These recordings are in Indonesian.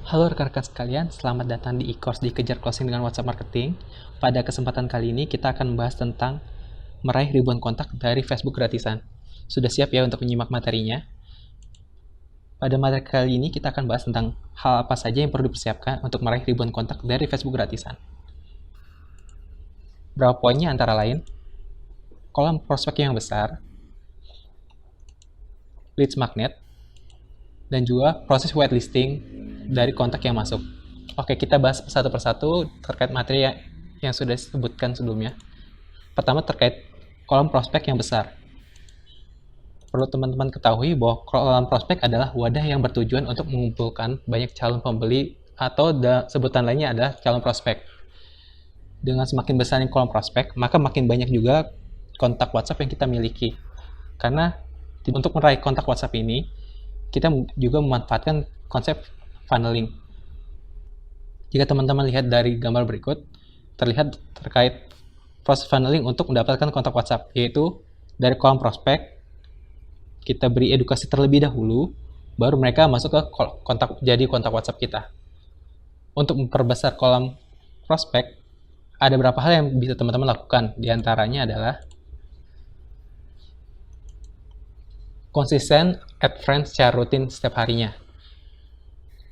Halo rekan-rekan sekalian, selamat datang di e-course Dikejar Closing dengan WhatsApp Marketing. Pada kesempatan kali ini kita akan membahas tentang meraih ribuan kontak dari Facebook gratisan. Sudah siap ya untuk menyimak materinya? Pada materi kali ini kita akan bahas tentang hal apa saja yang perlu dipersiapkan untuk meraih ribuan kontak dari Facebook gratisan. Berapa poinnya antara lain? Kolom prospek yang besar, leads magnet, dan juga proses whitelisting dari kontak yang masuk. Oke, kita bahas satu persatu terkait materi yang sudah disebutkan sebelumnya. Pertama, terkait kolom prospek yang besar. Perlu teman-teman ketahui bahwa kolom prospek adalah wadah yang bertujuan untuk mengumpulkan banyak calon pembeli atau sebutan lainnya adalah calon prospek. Dengan semakin besarnya kolom prospek, maka makin banyak juga kontak WhatsApp yang kita miliki. Karena untuk meraih kontak WhatsApp ini, kita juga memanfaatkan konsep funneling. Jika teman-teman lihat dari gambar berikut, terlihat terkait proses funneling untuk mendapatkan kontak WhatsApp, yaitu dari kolom prospek, kita beri edukasi terlebih dahulu, baru mereka masuk ke kontak WhatsApp kita. Untuk memperbesar kolom prospek, ada beberapa hal yang bisa teman-teman lakukan. Di antaranya adalah konsisten add friends secara rutin setiap harinya.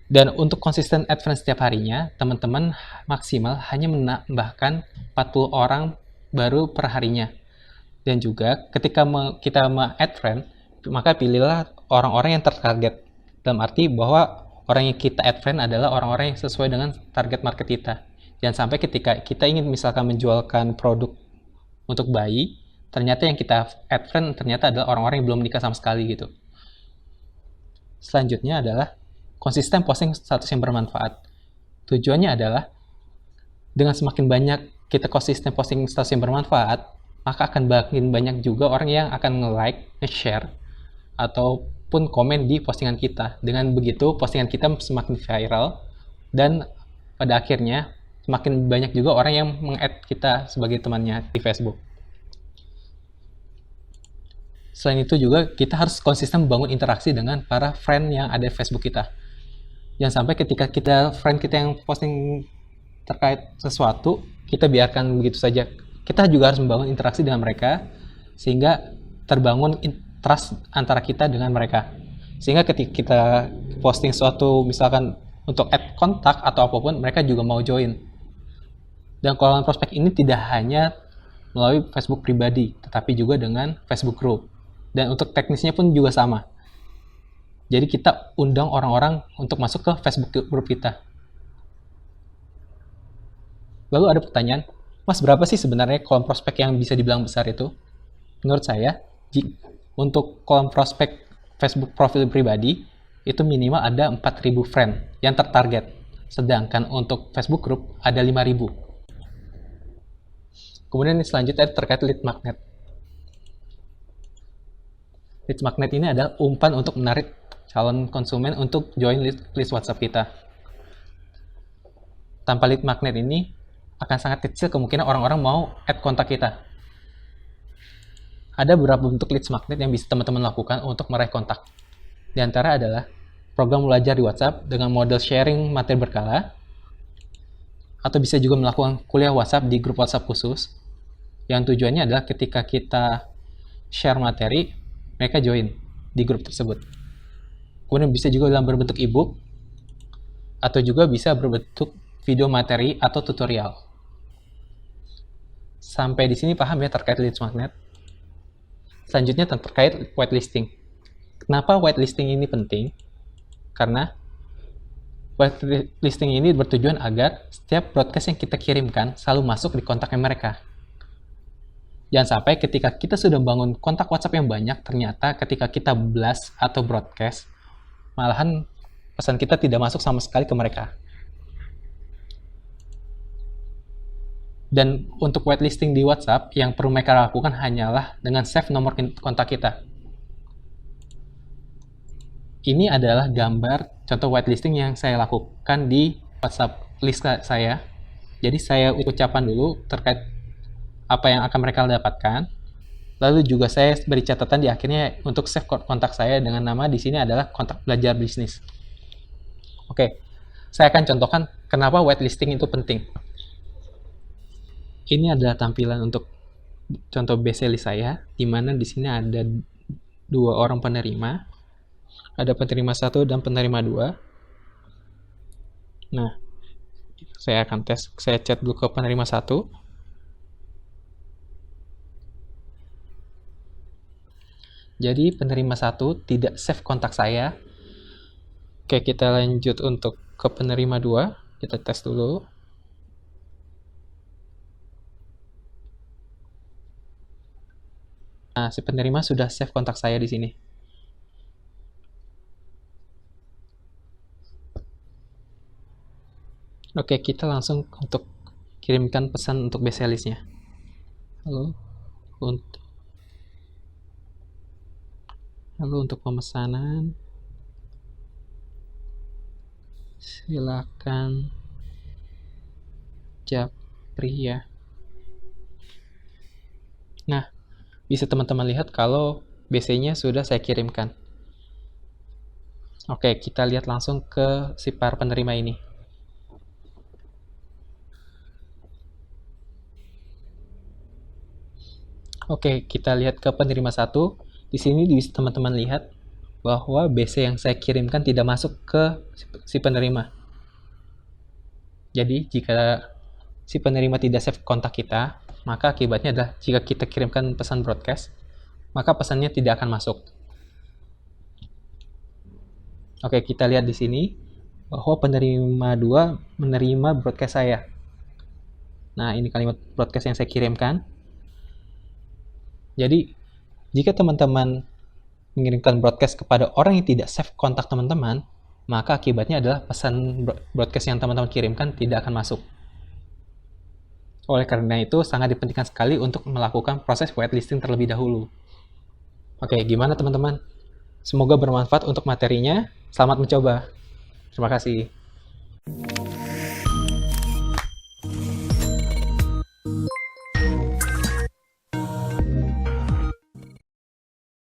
Dan untuk konsisten add friends setiap harinya, teman-teman maksimal hanya menambahkan 40 orang baru per harinya. Dan juga ketika kita add friend, maka pilihlah orang-orang yang tertarget. Dalam arti bahwa orang yang kita add friend adalah orang-orang yang sesuai dengan target market kita. Jangan sampai ketika kita ingin misalkan menjualkan produk untuk bayi, ternyata yang kita add friend ternyata adalah orang-orang yang belum menikah sama sekali gitu. Selanjutnya adalah konsisten posting status yang bermanfaat. Tujuannya adalah dengan semakin banyak kita konsisten posting status yang bermanfaat, maka akan makin banyak juga orang yang akan nge-like, nge-share, ataupun komen di postingan kita. Dengan begitu, postingan kita semakin viral, dan pada akhirnya semakin banyak juga orang yang meng-add kita sebagai temannya di Facebook. Selain itu juga kita harus konsisten membangun interaksi dengan para friend yang ada di Facebook kita. Jangan sampai ketika friend kita yang posting terkait sesuatu, kita biarkan begitu saja. Kita juga harus membangun interaksi dengan mereka, sehingga terbangun trust antara kita dengan mereka. Sehingga ketika kita posting sesuatu, misalkan untuk add kontak atau apapun, mereka juga mau join. Dan kolom prospek ini tidak hanya melalui Facebook pribadi, tetapi juga dengan Facebook group. Dan untuk teknisnya pun juga sama. Jadi kita undang orang-orang untuk masuk ke Facebook group kita. Lalu ada pertanyaan, Mas, berapa sih sebenarnya kolom prospek yang bisa dibilang besar itu? Menurut saya, untuk kolom prospek Facebook profil pribadi, itu minimal ada 4.000 friend yang tertarget. Sedangkan untuk Facebook group ada 5.000. Kemudian selanjutnya terkait lead magnet. Lead magnet ini adalah umpan untuk menarik calon konsumen untuk join list WhatsApp kita. Tanpa lead magnet ini, akan sangat kecil kemungkinan orang-orang mau add kontak kita. Ada beberapa bentuk lead magnet yang bisa teman-teman lakukan untuk meraih kontak. Di antara adalah program belajar di WhatsApp dengan model sharing materi berkala, atau bisa juga melakukan kuliah WhatsApp di grup WhatsApp khusus, yang tujuannya adalah ketika kita share materi, mereka join di grup tersebut. Kemudian bisa juga dalam berbentuk ebook, atau juga bisa berbentuk video materi atau tutorial. Sampai di sini paham ya terkait lead magnet? Selanjutnya terkait whitelisting. Kenapa whitelisting ini penting? Karena whitelisting ini bertujuan agar setiap broadcast yang kita kirimkan selalu masuk di kontaknya mereka. Jangan sampai ketika kita sudah bangun kontak WhatsApp yang banyak, ternyata ketika kita blast atau broadcast, malahan pesan kita tidak masuk sama sekali ke mereka. Dan untuk whitelisting di WhatsApp, yang perlu mereka lakukan hanyalah dengan save nomor kontak kita. Ini adalah gambar contoh whitelisting yang saya lakukan di WhatsApp list saya. Jadi saya ucapkan dulu terkait apa yang akan mereka dapatkan. Lalu juga saya beri catatan di akhirnya untuk save kontak saya dengan nama di sini adalah kontak belajar bisnis. Oke. Saya akan contohkan kenapa whitelisting itu penting. Ini adalah tampilan untuk contoh base list saya, di mana di sini ada 2 orang penerima. Ada penerima 1 dan penerima 2. Nah, saya akan tes. Saya chat dulu ke penerima 1. Jadi penerima 1 tidak save kontak saya. Oke, kita lanjut untuk ke penerima 2. Kita tes dulu. Nah, si penerima sudah save kontak saya di sini. Oke, kita langsung untuk kirimkan pesan untuk base list-nya. Halo, untuk pemesanan, silakan japri ya. Nah, bisa teman-teman lihat kalau BC-nya sudah saya kirimkan. Oke, kita lihat langsung ke si para penerima ini. Oke, kita lihat ke penerima 1. Di sini bisa teman-teman lihat bahwa BC yang saya kirimkan tidak masuk ke si penerima. Jadi, jika si penerima tidak save kontak kita, maka akibatnya adalah jika kita kirimkan pesan broadcast, maka pesannya tidak akan masuk. Oke, kita lihat di sini bahwa penerima 2 menerima broadcast saya. Nah, ini kalimat broadcast yang saya kirimkan. Jadi, jika teman-teman mengirimkan broadcast kepada orang yang tidak save kontak teman-teman, maka akibatnya adalah pesan broadcast yang teman-teman kirimkan tidak akan masuk. Oleh karena itu, sangat dipentingkan sekali untuk melakukan proses whitelisting terlebih dahulu. Oke, gimana teman-teman? Semoga bermanfaat untuk materinya. Selamat mencoba. Terima kasih.